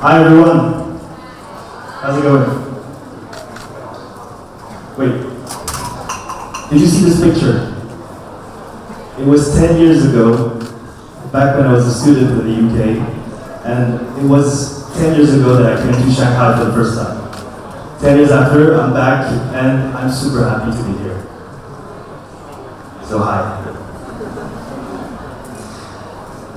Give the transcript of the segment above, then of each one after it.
Hi everyone. How's it going? Wait. Did you see this picture? It was 10 years ago, back when I was a student in the UK, and it was 10 years ago that I came to Shanghai for the first time. 10 years after, I'm back, and I'm super happy to be here. So hi.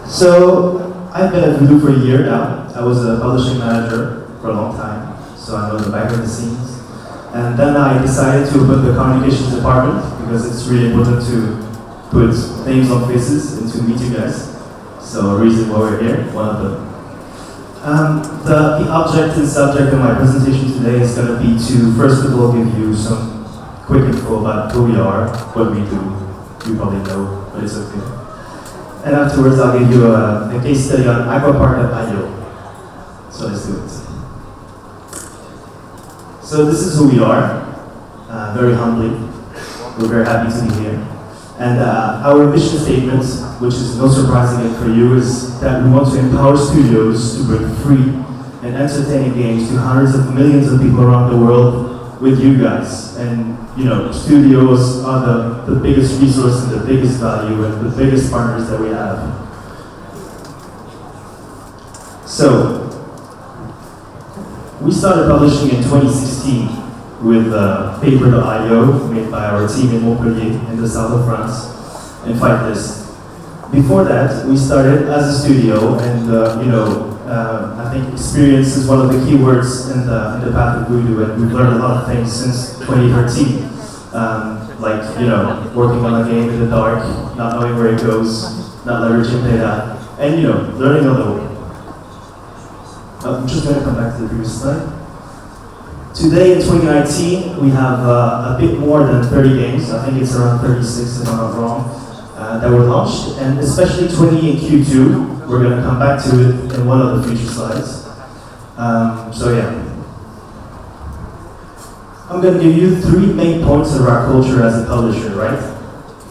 So, I've been at Voodoo for a year now. I was a publishing manager for a long time, so I know the back of the scenes. And then I decided to open the Comunications department, because it's really important to put names on faces and to meet you guys. So a reason why we're here, one of them. The object and subject of my presentation today is going to be to, first of all, give you some quick info about who we are, what we do. You probably know, but it's okay. And afterwards, I'll give you a case study on aquapark.io. So let's do it. So this is who we are, very humbly. We're very happy to be here. And our mission statement, which is no surprising for you, is that we want to empower studios to bring free and entertaining games to hundreds of millions of people around the world with you guys. And you know, studios are the biggest resource and the biggest value and the biggest partners that we have. So, we started publishing in 2016 with Paper.io, made by our team in Montpellier in the south of France, and Fightlist. Before that, we started as a studio, and I think experience is one of the key words in the path of Voodoo, and we've learned a lot of things since 2013. Working on a game in the dark, not knowing where it goes, not leveraging data, and learning on the way. I'm just going to come back to the previous slide. Today in 2019, we have a bit more than 30 games. I think it's around 36 if I'm not wrong, that were launched. And especially 20 in Q2, we're going to come back to it in one of the future slides. I'm going to give you 3 main points of our culture as a publisher, right?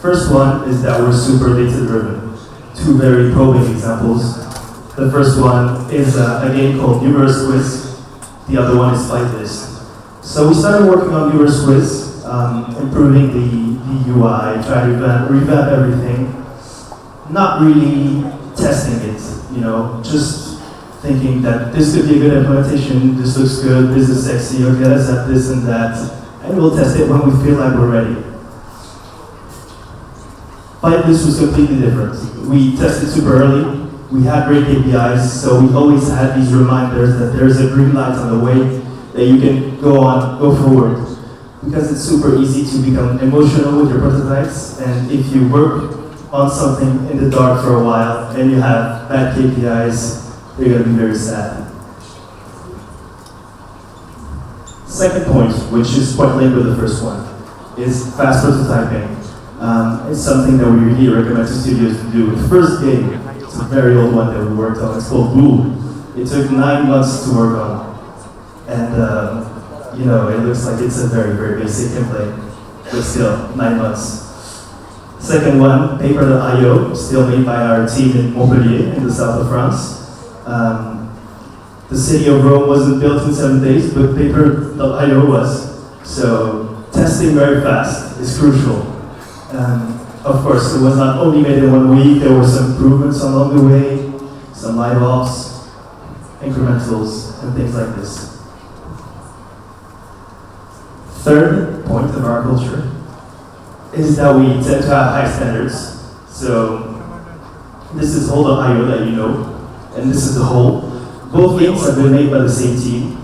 First one is that we're super data-driven. 2 very probing examples. The first one is a game called Numerous Quiz. The other one is Fightlist. So we started working on Numerous Quiz, improving the UI, trying to revamp everything. Not really testing it, just thinking that this could be a good implementation, this looks good, this is sexy, okay, let's have this and that, and we'll test it when we feel like we're ready. Fightlist was completely different. We tested super early. We had great KPIs, so we always had these reminders that there's a green light on the way, that you can go forward. Because it's super easy to become emotional with your prototypes, and if you work on something in the dark for a while and you have bad KPIs, you're going to be very sad. Second point, which is quite linked with the first one, is fast prototyping. It's something that we really recommend to studios to do. The first game, it's a very old one that we worked on. It's called Boom. It took 9 months to work on. And, it looks like it's a very, very basic template. But still, 9 months. Second one, Paper.io, still made by our team in Montpellier, in the south of France. The city of Rome wasn't built in 7 days, but Paper.io was. So, testing very fast is crucial. Of course, it was not only made in 1 week, there were some improvements along the way, some live ops, incrementals, and things like this. Third point of our culture is that we tend to have high standards. So, this is Hold.io that you know, and this is the whole. Both games have been made by the same team.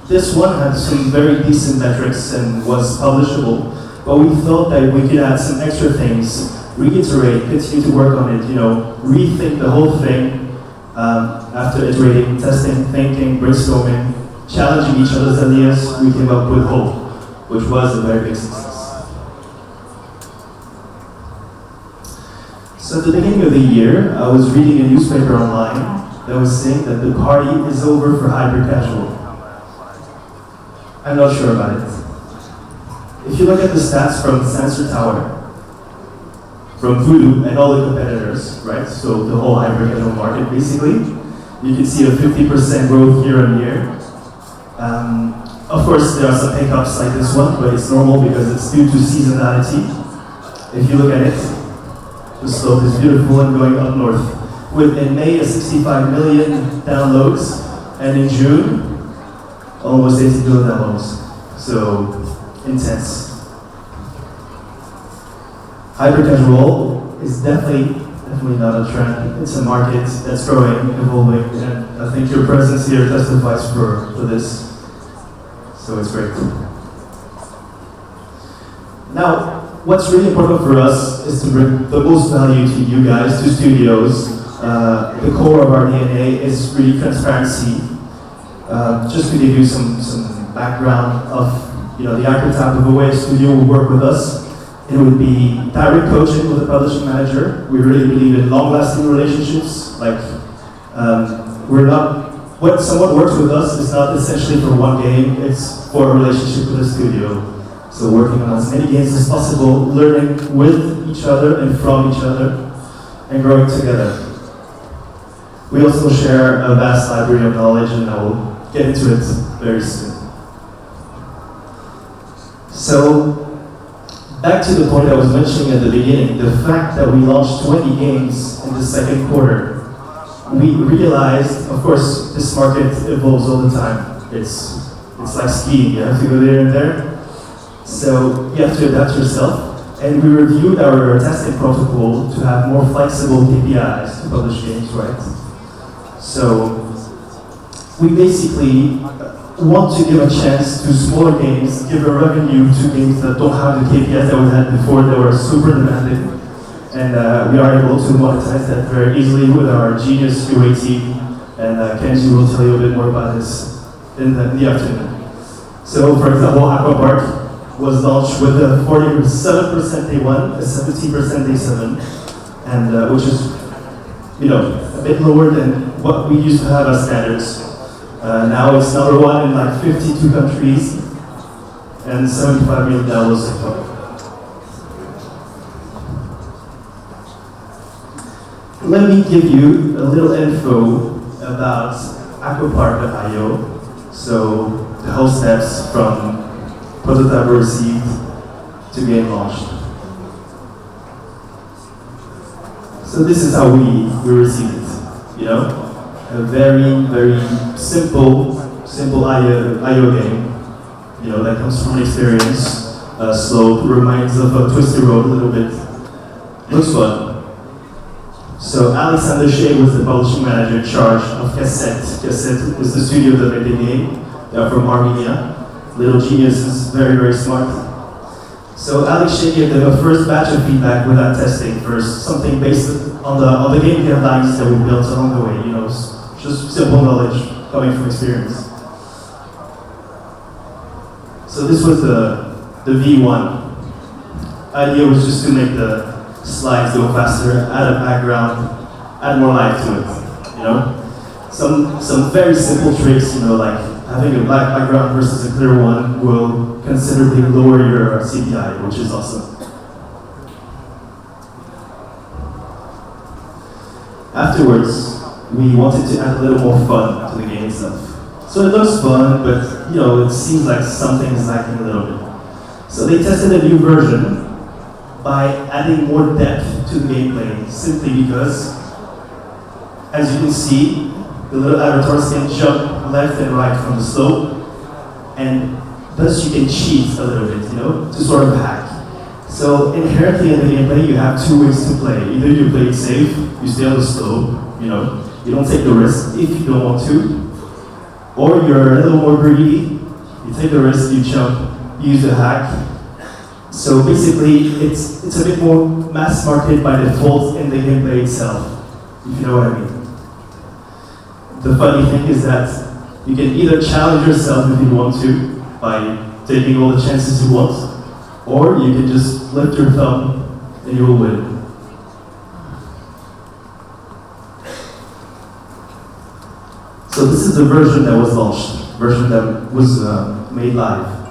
This one had some very decent metrics and was publishable. But we thought that we could add some extra things, reiterate, continue to work on it, rethink the whole thing after iterating, testing, thinking, brainstorming, challenging each other's ideas. We came up with Hope, which was a very big success. So at the beginning of the year, I was reading a newspaper online that was saying that the party is over for hyper-casual. I'm not sure about it. If you look at the stats from Sensor Tower, from Voodoo and all the competitors, right? So the whole hyper-casual market, basically, You can see a 50% growth year on year. Of course, there are some hiccups like this one, but it's normal because it's due to seasonality. If you look at it, the slope is beautiful and going up north. With in May, 65 million downloads, and in June, almost 80 million downloads. So, intense. Hyper-casual is definitely not a trend. It's a market that's growing, evolving, and I think your presence here testifies for this. So it's great. Now, what's really important for us is to bring the most value to you guys, to studios. The core of our DNA is really transparency. Just to give you some background of the archetype of the way a studio will work with us. It would be direct coaching with a publishing manager. We really believe in long-lasting relationships. Like, when someone works with us, it's not essentially for one game, it's for a relationship with the studio. So working on as many games as possible, learning with each other and from each other, and growing together. We also share a vast library of knowledge, and I will get into it very soon. So, back to the point I was mentioning at the beginning, the fact that we launched 20 games in the second quarter, we realized, of course, this market evolves all the time. It's like skiing, you have to go there and there. So you have to adapt yourself. And we reviewed our testing protocol to have more flexible KPIs to publish games, right? So we basically want to give a chance to smaller games, give a revenue to games that don't have the KPIs that we had before, that were super demanding. And we are able to monetize that very easily with our genius UA team. And Kenji will tell you a bit more about this in the afternoon. So, for example, Aqua Park was launched with a 47% day 1, a 17% day 7, and which is, a bit lower than what we used to have as standards. Now it's number 1 in like 52 countries and 75 million downloads so far. Let me give you a little info about aquapark.io. So the whole steps from prototype received to game launched. So this is how we received it, a very, very simple IO game, that comes from experience. Slope reminds of a twisty road a little bit. Looks fun. So Alexander Shea was the publishing manager in charge of Cassette. Cassette is the studio that made the game. They are from Armenia. Little geniuses, very, very smart. So Alex Shea gave them a first batch of feedback without testing first, something based on the game guidelines that we built along the way, just simple knowledge coming from experience. So this was the V1. Idea was just to make the slides go faster, add a background, add more life to it, Some very simple tricks, like having a black background versus a clear one will considerably lower your CPI, which is awesome. Afterwards, we wanted to add a little more fun to the game itself. So it looks fun, but it seems like something is lacking a little bit. So they tested a new version by adding more depth to the gameplay, simply because, as you can see, the little avatars can jump left and right from the slope, and thus you can cheat a little bit, to sort of hack. So inherently in the gameplay, you have two ways to play. Either you play it safe, you stay on the slope, you don't take the risk if you don't want to, or you're a little more greedy, you take the risk, you jump, you use a hack. So basically, it's a bit more mass market by default in the gameplay itself, if you know what I mean. The funny thing is that you can either challenge yourself if you want to, by taking all the chances you want, or you can just lift your thumb and you will win. So this is the version that was launched, version that was made live.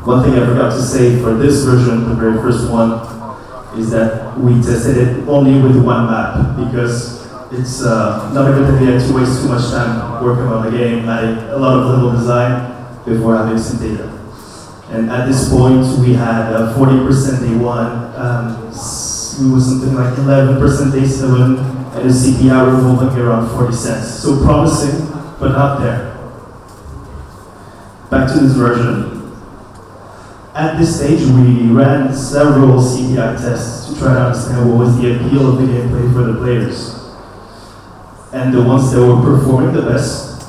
One thing I forgot to say for this version, the very first one, is that we tested it only with one map, because It's not a good idea to waste too much time working on the game, adding a lot of level design before having some data. And at this point, we had 40% day one, it was something like 11% day seven, and a CPI revolving around 40 cents. So promising, but not there. Back to this version. At this stage, we ran several CPI tests to try to understand what was the appeal of the gameplay for the players. And the ones that were performing the best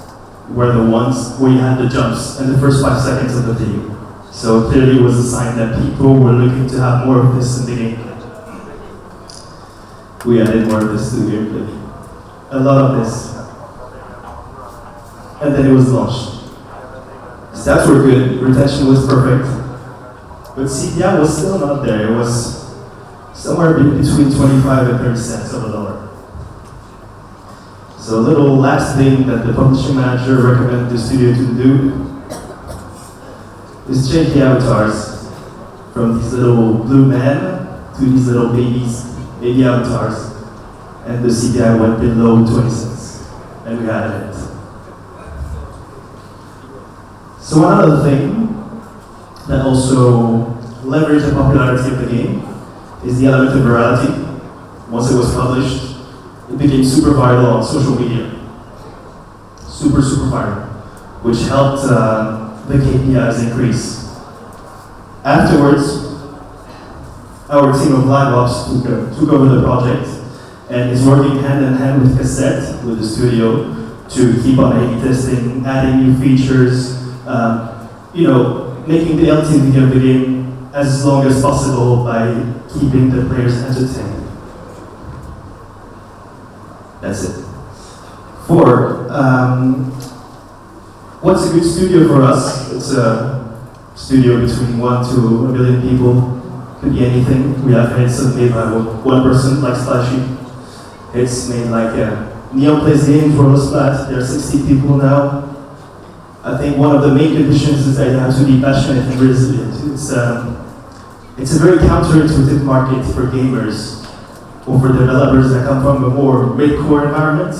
were the ones where you had the jumps in the first 5 seconds of the video. So clearly it was a sign that people were looking to have more of this in the gameplay. We added more of this to the gameplay. A lot of this. And then it was launched. Stats were good, retention was perfect. But CPI was still not there. It was somewhere between 25 and 30 cents of a dollar. So a little last thing that the publishing manager recommended the studio to do is change the avatars from these little blue men to these little baby avatars. And the CPI went below 20 cents. And we had it. So one other thing that also leveraged the popularity of the game is the element of virality. Once it was published, it became super viral on social media. Super viral, which helped the KPIs increase. Afterwards, our team of live ops took over the project and is working hand in hand with Cassette, with the studio, to keep on A/B testing, adding new features, making the LTV of the game as long as possible by keeping the players entertained. That's it. What's a good studio for us? It's a studio between 1 to a million people. Could be anything. We have hits made by one person, like Splashy. Hits made like Neon Plays Games, World of Splat. There are 60 people now. I think one of the main conditions is that you have to be passionate and resilient. It's a very counterintuitive market for gamers or for developers that come from a more mid-core environment.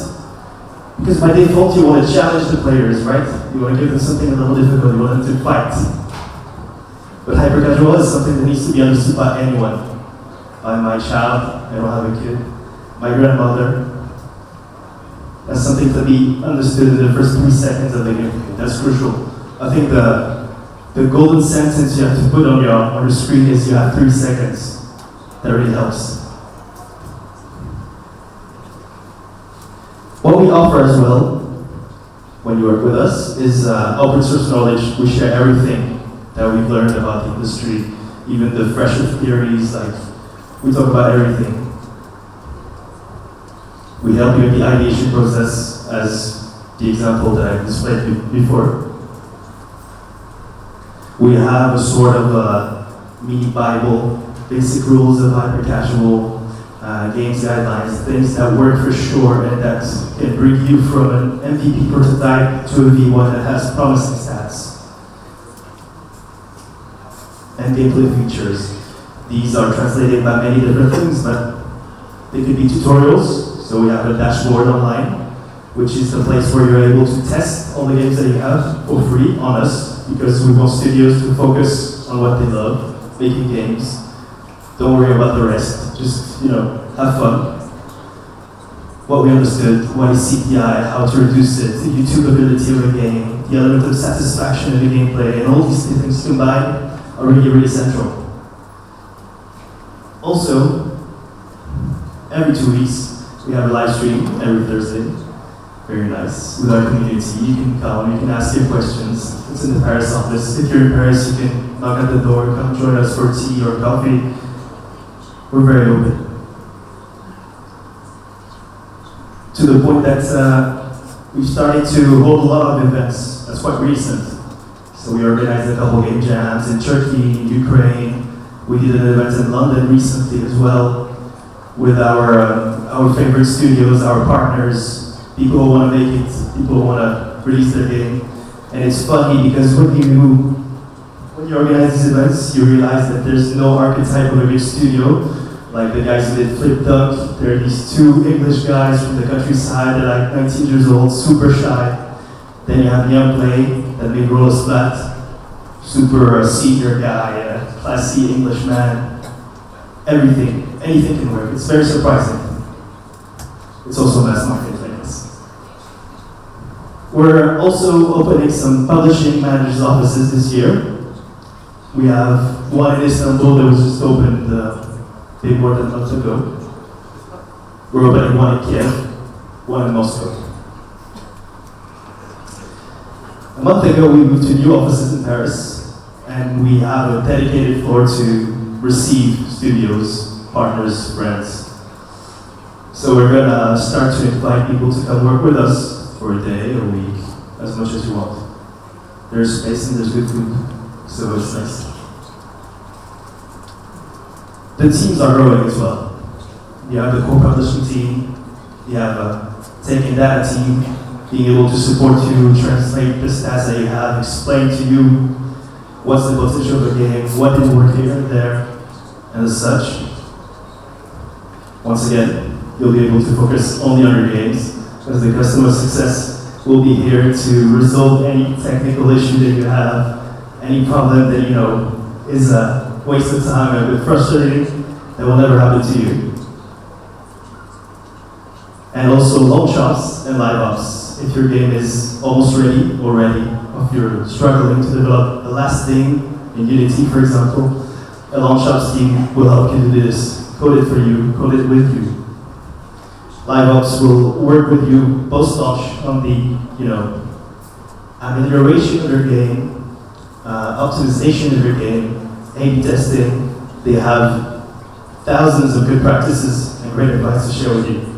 Because by default, you want to challenge the players, right? You want to give them something a little difficult, you want them to fight. But hyper-casual is something that needs to be understood by anyone. By my child, I don't have a kid, my grandmother. That's something to be understood in the first 3 seconds of the game. That's crucial. I think the golden sentence you have to put on your screen is you have 3 seconds. That really helps. What we offer as well, when you work with us, is open source knowledge. We share everything that we've learned about the industry, even the fresher theories, like we talk about everything. We help you in the ideation process, as the example that I displayed before. We have a sort of a mini Bible, basic rules of hyper-casual games guidelines, things that work for sure and that can bring you from an MVP prototype to a V1 that has promising stats. And gameplay features. These are translated by many different things, but they could be tutorials. So we have a dashboard online, which is the place where you're able to test all the games that you have for free on us, because we want studios to focus on what they love, making games. Don't worry about the rest, just, have fun. What we understood, what is CPI, how to reduce it, the YouTubeability of a game, the element of satisfaction in the gameplay, and all these things combined are really central. Also, every 2 weeks, we have a live stream every Thursday. Very nice. With our community, you can come, you can ask your questions. It's in the Paris office. If you're in Paris, you can knock at the door, come join us for tea or coffee. We're very open. To the point that we've started to hold a lot of events. That's quite recent. So we organized a couple game jams in Turkey, Ukraine. We did an event in London recently as well with our favorite studios, our partners, people who want to make it, people who want to release their game. And it's funny because when you organize these events, you realize that there's no archetype of a good studio. Like the guys who did Flip Dunk, there are these two English guys from the countryside, they're like 19 years old, super shy. Then you have Young Play, that made Roller Splat, super senior guy, classy English man. Everything, anything can work. It's very surprising. It's also mass market, I guess. We're also opening some publishing managers' offices this year. We have one in Istanbul that was just opened bit more than a month ago. We're opening one in Kiev, one in Moscow. A month ago, we moved to new offices in Paris, and we have a dedicated floor to receive studios, partners, friends. So we're gonna start to invite people to come work with us for a day, a week, as much as you want. There's space and there's good food, so it's nice. The teams are growing as well. You have the core publishing team, you have taking data team, being able to support you, translate the stats that you have, explain to you what's the potential of the game, what didn't work here and there, and as such. Once again, you'll be able to focus only on your games, because the customer success will be here to resolve any technical issue that you have, any problem that you know is a waste of time and a bit frustrating, that will never happen to you. And also launch ops and live ops. If your game is almost ready already, or if you're struggling to develop the last thing in Unity, for example, a launch ops team will help you do this, code it for you, code it with you. Live ops will work with you post-launch on the, amelioration of your game, optimization of your game, A/B testing. They have thousands of good practices and great advice to share with you.